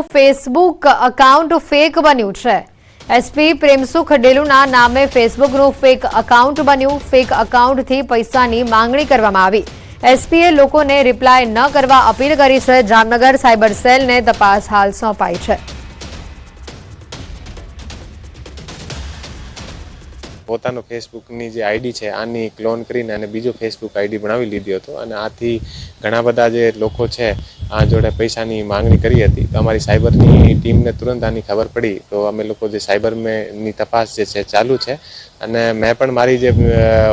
લોકોનું Facebook account fake બન્યું છે। એસપી પ્રેમસુખ ડેલુના નામે ફેસબુકનું ફેક અકાઉન્ટ બન્યું। ફેક અકાઉન્ટથી પૈસાની માંગણી કરવામાં આવી। એસપીએ લોકોને રિપ્લાય ન કરવા અપીલ કરી છે। જામનગર સાયબર સેલને તપાસ હાલ સોંપાઈ છે। પોતાનો ફેસબુકની જે આઈડી છે આની ક્લોન કરીને અને બીજો ફેસબુક આઈડી બનાવી લીધી હતો અને આથી ઘણા બધા જે લોકો છે આ જોડે પૈસાની માંગણી કરી હતી। તો અમારી સાયબરની ટીમને તુરંત આની ખબર પડી તો અમે લોકો જે સાયબરની તપાસ જે છે ચાલુ છે અને મેં પણ મારી જે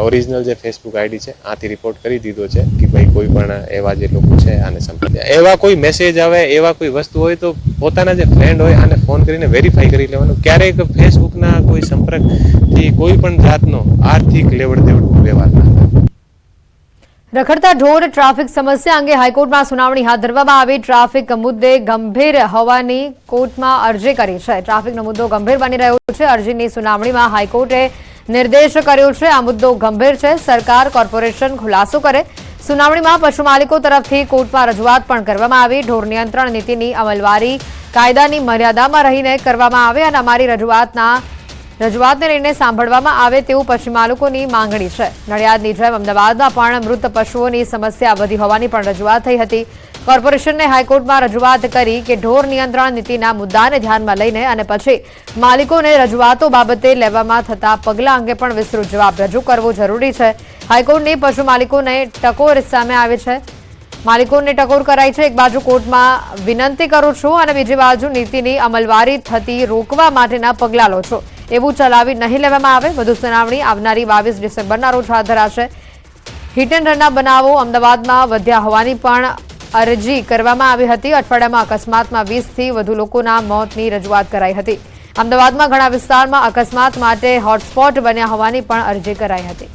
ઓરિજિનલ જે ફેસબુક આઈડી છે આથી રિપોર્ટ કરી દીધો છે કે ભાઈ કોઈ પણ એવા જે લોકો છે આને સંપર્ક એવા કોઈ મેસેજ આવે એવા કોઈ વસ્તુ હોય તો પોતાના જે ફ્રેન્ડ હોય આને ફોન કરીને વેરીફાઈ કરી લેવાનું। ક્યારેક ફેસબુકના કોઈ સંપર્કથી કોઈ પણ જાતનો આર્થિક લેવડ દેવડ વ્યવહાર ના થાય। રખડતા ઢોર ટ્રાફિક સમસ્યા અંગે હાઈકોર્ટમાં સુનાવણી હાથ ધરવામાં આવી। ટ્રાફિક મુદ્દે ગંભીર હોવાની કોર્ટમાં અરજી કરી છે। ટ્રાફિકનો મુદ્દો ગંભીર બની રહ્યો છે। અરજીની સુનાવણીમાં હાઈકોર્ટે નિર્દેશ કર્યો છે આ મુદ્દો ગંભીર છે, સરકાર કોર્પોરેશન ખુલાસો કરે। સુનાવણીમાં પશુ માલિકો તરફથી કોર્ટમાં રજૂઆત પણ કરવામાં આવી। ઢોર નિયંત્રણ નીતિની અમલવારી કાયદાની મર્યાદામાં રહીને કરવામાં આવે અને અમારી રજૂઆતને લઈને સાંભળવામાં આવે તેવું પશુ માલિકોની માંગણી છે। નડિયાદની જેમ અમદાવાદમાં પણ મૃત પશુઓની સમસ્યા વધી હોવાની પણ રજૂઆત થઈ હતી। કોર્પોરેશનને હાઈકોર્ટમાં રજૂઆત કરી કે ઢોર નિયંત્રણ નીતિના મુદ્દાને ધ્યાનમાં લઈને અને પછી માલિકોને રજૂઆતો બાબતે લેવામાં થતા પગલાં અંગે પણ વિસ્તૃત જવાબ રજૂ કરવો જરૂરી છે। હાઈકોર્ટની પશુ માલિકોને ટકોર સામે આવે છે, માલિકોને ટકોર કરાઈ છે। એક બાજુ કોર્ટમાં વિનંતી કરું છું અને બીજી બાજુ નીતિની અમલવારી થતી રોકવા માટેના પગલાં લો છો એવું ચલાવી નહીં લેવામાં આવે। વધુ સુનાવણી આવનારી 22 ડિસેમ્બરના રોજ હાથ ધરાશે। હિટ એન્ડ રનના બનાવો અમદાવાદમાં વધ્યા હોવાની પણ અરજી કરવામાં આવી હતી। અઠવાડિયામાં અકસ્માતમાં 20થી વધુ લોકોના મોતની રજૂઆત કરાઈ હતી। અમદાવાદમાં ઘણા વિસ્તારમાં અકસ્માત માટે હોટસ્પોટ બન્યા હોવાની પણ અરજી કરાઈ હતી।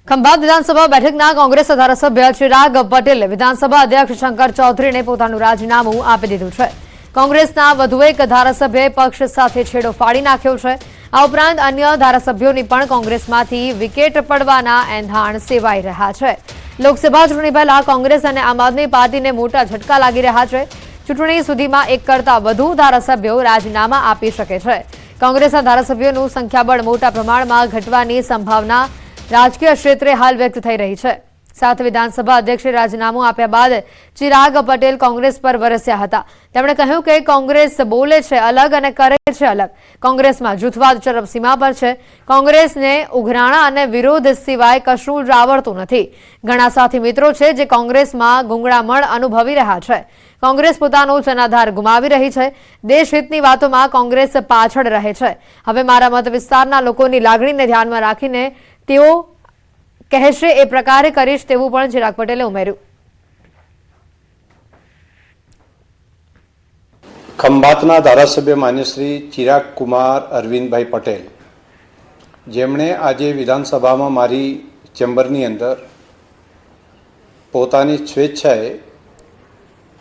ખંભાત વિધાનસભા બેઠકના કોંગ્રેસ ધારાસભ્ય ચિરાગ પટેલે વિધાનસભા અધ્યક્ષ શંકર ચૌધરીને પોતાનું રાજીનામું આપી દીધું છે। કોંગ્રેસના વધુ એક ધારાસભ્યએ પક્ષ સાથે છેડો ફાડી નાખ્યો છે। આ ઉપરાંત અન્ય ધારાસભ્યોની પણ કોંગ્રેસમાંથી વિકેટ પડવાના એંધાણ સેવાઈ રહ્યા છે। લોકસભા ચૂંટણી પહેલા કોંગ્રેસ અને આમ આદમી પાર્ટીને મોટા ઝટકા લાગી રહ્યા છે। ચૂંટણી સુધીમાં એક કરતાં વધુ ધારાસભ્યો રાજીનામા આપી શકે છે। કોંગ્રેસના ધારાસભ્યોનું સંખ્યાબળ મોટા પ્રમાણમાં ઘટવાની સંભાવના રાજકીય ક્ષેત્રે હાલ વ્યક્ત થઈ રહી છે। સાથે વિધાનસભા અધ્યક્ષે રાજીનામું આપ્યા બાદ ચિરાગ પટેલ કોંગ્રેસ પર વરસ્યા હતા। તેમણે કહ્યું કે કોંગ્રેસ બોલે છે અલગ અને કરે છે અલગ। કોંગ્રેસમાં જૂથવાદ ચરમસીમા પર છે। કોંગ્રેસને ઉઘરાણા અને વિરોધ સિવાય કશું જ આવડતું નથી। ઘણા સાથી મિત્રો છે જે કોંગ્રેસમાં ગૂંગળામણ અનુભવી રહ્યા છે। કોંગ્રેસ પોતાનો જનાધાર ગુમાવી રહી છે। દેશહિતની વાતોમાં કોંગ્રેસ પાછળ રહે છે। હવે મારા મત વિસ્તારના લોકોની લાગણીને ધ્યાનમાં રાખીને તેઓ કહેશે એ પ્રકારે કરીશ તેવું પણ ચિરાગ પટેલે ઉમેર્યું। ખંભાતના ધારાસભ્ય માન્ય શ્રી ચિરાગ કુમાર અરવિંદભાઈ પટેલ, જેમણે આજે વિધાનસભામાં મારી ચેમ્બરની અંદર પોતાની સ્વેચ્છાએ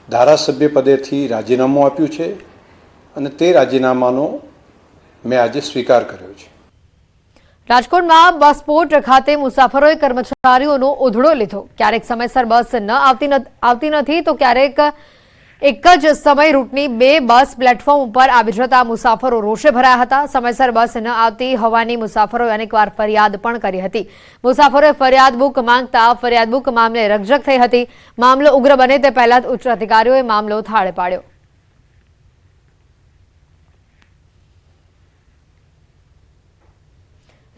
ધારાસભ્ય પદેથી રાજીનામું આપ્યું છે અને તે રાજીનામાનો મેં આજે સ્વીકાર કર્યો છે। રાજકોટમાં બસપોર્ટ ખાતે મુસાફરોએ કર્મચારીઓનો ઉધડો લીધો। ક્યારેક સમયસર બસ આવતી નથી તો ક્યારેક એક જ સમય રૂટની 2 બસ પ્લેટફોર્મ ઉપર આવી જતા મુસાફરો રોષે ભરાયા હતા। સમયસર બસ ન આવતી હોવાની મુસાફરોએ અનેકવાર ફરિયાદ પણ કરી હતી। મુસાફરોએ ફરિયાદ બુક માંગતા ફરિયાદ બુક મામલે રકઝક થઈ હતી। મામલો ઉગ્ર બને તે પહેલા ઉચ્ચ અધિકારીઓએ મામલો થાળે પાડ્યો।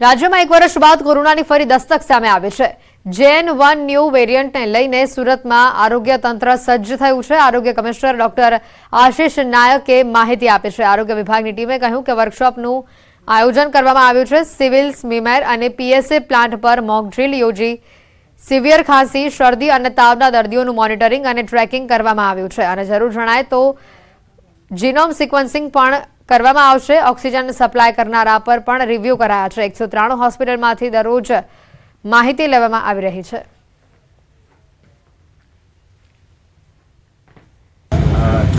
રાજ્યમાં 1 વર્ષ બાદ કોરોનાની ફરી દસ્તક સામે આવી છે। જેન 1 ન્યૂ વેરિયન્ટને લઈને સુરતમાં આરોગ્ય તંત્ર સજ્જ થયું છે। આરોગ્ય કમિશનર ડોક્ટર આશિષ નાયકે માહિતી આપી છે। આરોગ્ય વિભાગની ટીમે કહ્યું કે વર્કશોપનું આયોજન કરવામાં આવ્યું છે। સિવિલ, સ્મીમેર અને પીએસએ પ્લાન્ટ પર મોક ડ્રીલ યોજી સિવિયર ખાંસી, શરદી અને તાવના દર્દીઓનું મોનિટરિંગ અને ટ્રેકિંગ કરવામાં આવ્યું છે અને જરૂર જણાય તો જીનોમ સિક્વન્સિંગ પણ કરવામાં આવશે। ઓક્સિજન સપ્લાય કરનારા પર પણ રિવ્યુ કરાયા છે। 193 હોસ્પિટલમાંથી દરરોજ માહિતી લેવામાં આવી રહી છે।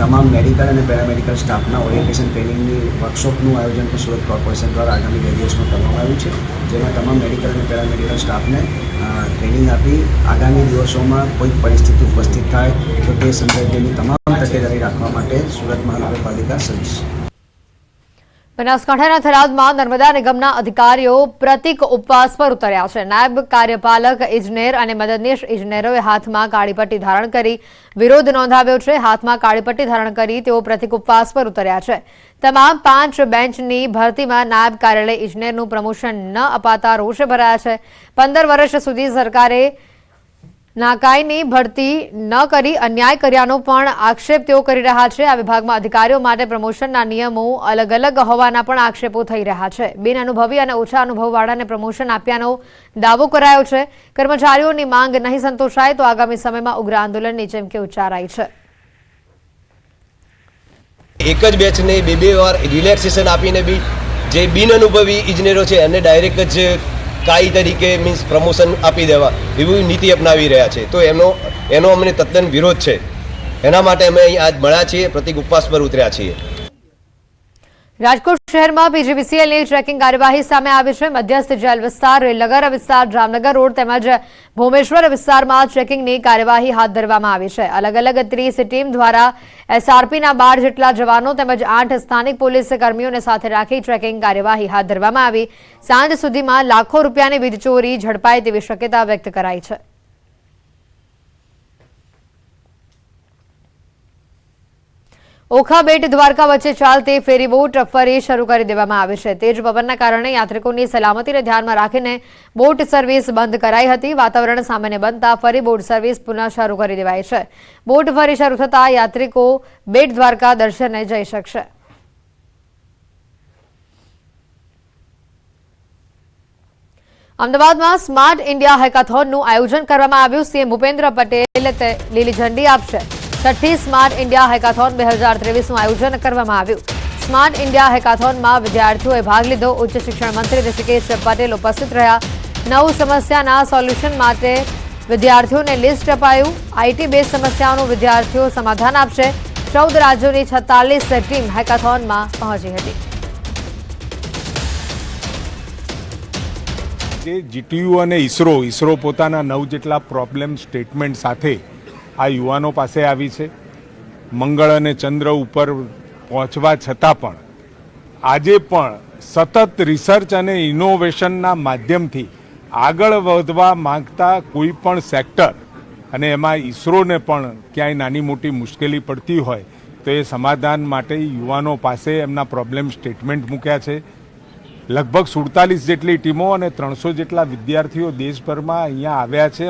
તમામ મેડિકલ અને પેરામેડિકલ સ્ટાફના ઓરિએન્ટેશન ટ્રેનિંગની વર્કશોપનું આયોજન પણ સુરત કોર્પોરેશન દ્વારા આગામી 2 દિવસમાં કરવામાં આવ્યું છે, જેમાં તમામ મેડિકલ અને પેરામેડિકલ સ્ટાફને ટ્રેનિંગ આપી આગામી દિવસોમાં કોઈ પરિસ્થિતિ ઉપસ્થિત થાય તો તે સંદર્ભેની તમામ તકેદારી રાખવા માટે સુરત મહાનગરપાલિકા સજ્જ છે. બનાસકાંઠાના થરાદમાં નર્મદા નિગમના અધિકારીઓ પ્રતિક ઉપવાસ પર ઉતર્યા છે. નાયબ કાર્યપાલક ઇજનેર અને મદદનીશ ઇજનેરોએ હાથમાં કાળીપટ્ટી ધારણ કરી વિરોધ નોંધાવ્યો છે. હાથમાં કાળીપટ્ટી ધારણ કરી તેઓ પ્રતિક ઉપવાસ પર ઉતર્યા છે. તમામ 5 બેન્ચની ભરતીમાં નાયબ કાર્યાલય ઇજનેરનું પ્રમોશન ન અપાતા રોષે ભરાયા છે. 15 વર્ષ સુધી સરકારે નાકાઈની ભરતી ન કરી અન્યાય કર્યાનો પણ આક્ષેપ તેઓ કરી રહ્યા છે. આ વિભાગમાં અધિકારીઓ માટે પ્રમોશનના નિયમો અલગ અલગ હોવાના પણ આક્ષેપો થઈ રહ્યા છે. બિનઅનુભવી અને ઓછા અનુભવવાળાને પ્રમોશન આપ્યાનો દાવો કરાયો છે. કર્મચારીઓની માંગ નહીં સંતોષાય તો આગામી સમયમાં ઉગ્ર આંદોલનની ચીમકી ઉચ્ચારાઈ છે. એક જ બેચને 2 વાર રિલેક્સેશન આપીને બી જે બિનઅનુભવી ઇજનેરો છે એને ડાયરેક્ટ જ કાઈ તરીકે મીન્સ પ્રમોશન આપી દેવા એવી નીતિ અપનાવી રહ્યા છે. તો એનો અમને તદ્દન વિરોધ છે. એના માટે અમે અહીં આજ મળ્યા છીએ, પ્રતિક ઉપવાસ પર ઉતર્યા છીએ. રાજકોટ શહેરમાં પીજીવીસીએલની ટ્રેકિંગ કાર્યવાહી સામે આવી છે. મધ્યસ્થ જેલ વિસ્તાર, રેલનગર વિસ્તાર, જામનગર રોડ તેમજ ભોમેશ્વર વિસ્તારમાં ટ્રેકિંગની કાર્યવાહી હાથ ધરવામાં આવી છે. અલગ અલગ 30 ટીમ દ્વારા એસઆરપીના 12 જેટલા જવાનો તેમજ 8 સ્થાનિક પોલીસ કર્મીઓને સાથે રાખી ટ્રેકિંગ કાર્યવાહી હાથ ધરવામાં આવી. સાંજ સુધીમાં લાખો રૂપિયાની વીજ ચોરી ઝડપાય તેવી શક્યતા વ્યક્ત કરાઈ છે. ઓખા બેટ દ્વારકા વચ્ચે ચાલતી ફેરીબોટ ફરી શરૂ કરી દેવામાં આવી છે. તેજ પવનના કારણે યાત્રિકોની સલામતીને ધ્યાનમાં રાખીને બોટ સર્વિસ બંધ કરાઈ હતી. વાતાવરણ સામાન્ય બનતા ફરી બોટ સર્વિસ પુનઃ શરૂ કરી દેવાઈ છે. બોટ ફરી શરૂ થતા યાત્રિકો બેટ દ્વારકા દર્શને જઈ શકશે. અમદાવાદમાં સ્માર્ટ ઇન્ડિયા હેકાથોનનું આયોજન કરવામાં આવ્યું. સીએમ ભૂપેન્દ્ર પટેલ લીલી ઝંડી આપશે. 6ઠ્ઠી સ્માર્ટ ઇન્ડિયા હેકાથોન 2023નું આયોજન કરવામાં આવ્યું. સ્માર્ટ ઇન્ડિયા હેકાથોનમાં વિદ્યાર્થીઓએ ભાગ લીધો. ઉચ્ચ શિક્ષણ મંત્રી ઋષિકેશ પટેલ ઉપસ્થિત રહ્યા. 9 સમસ્યાના સોલ્યુશન માટે વિદ્યાર્થીઓને લિસ્ટ અપાયું. આઈટી બેઝ સમસ્યાઓનું વિદ્યાર્થીઓ સમાધાન આપશે. 14 રાજ્યોની 46 ટીમ હેકાથોનમાં પહોંચી હતી. જે જીટીયુ અને ઇસરો પોતાના 9 જેટલા પ્રોબ્લેમ સ્ટેટમેન્ટ સાથે આ યુવાનો પાસે આવી છે. મંગળ અને ચંદ્ર ઉપર પહોંચવા છતાં પણ આજે પણ સતત રિસર્ચ અને ઇનોવેશનના માધ્યમથી આગળ વધવા માંગતા કોઈ પણ સેક્ટર અને એમાં ઇસરોને પણ ક્યાંય નાની મોટી મુશ્કેલી પડતી હોય તો એ સમાધાન માટે યુવાનો પાસે એમના પ્રોબ્લેમ સ્ટેટમેન્ટ મૂક્યા છે. લગભગ 47 જેટલી ટીમો અને 300 જેટલા વિદ્યાર્થીઓ દેશભરમાં અહીંયા આવ્યા છે.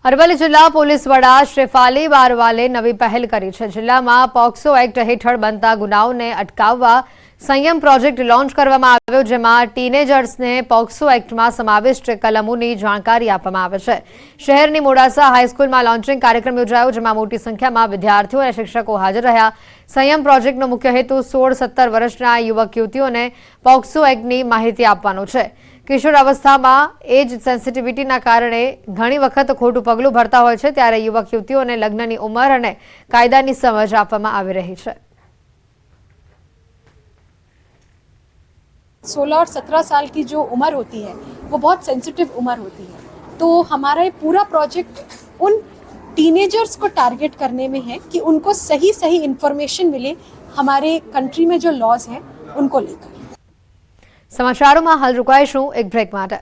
અરવલ્લી જિલ્લા પોલીસ વડા શ્રેફાલી બારવાલે નવી પહેલ કરી છે. જિલ્લામાં પોક્સો એક્ટ હેઠળ બનતા ગુનાઓને અટકાવવા સંયમ પ્રોજેક્ટ લોન્ચ કરવામાં આવ્યો, જેમાં ટીનેજર્સને પોક્સો એક્ટમાં સમાવિષ્ટ કલમોની જાણકારી આપવામાં આવે છે. શહેરની મોડાસા હાઈસ્કૂલમાં લોન્ચિંગ કાર્યક્રમ યોજાયો, જેમાં મોટી સંખ્યામાં વિદ્યાર્થીઓ અને શિક્ષકો હાજર રહ્યા. સંયમ પ્રોજેક્ટનો મુખ્ય હેતુ 16-17 વર્ષના યુવક યુવતીઓને પોક્સો એક્ટની માહિતી આપવાનો છે. કિશોર અવસ્થામાં એજ સેન્સિટિવિટીના કારણે ઘણી વખત ખોટું પગલું ભરતા હોય છે, ત્યારે યુવક યુવતીઓને લગ્નની ઉંમર અને કાયદાની સમજ આપવામાં આવી રહી છે. 16 और 17 साल की जो उम्र होती है वो बहुत सेंसिटिव उम्र होती है. तो हमारा ये पूरा प्रोजेक्ट उन टीनेजर्स को टारगेट करने में है कि उनको सही इन्फॉर्मेशन मिले हमारे कंट्री में जो लॉज हैं उनको लेकर. समाचारों में हाल रुकाईशुं एक ब्रेक માટે.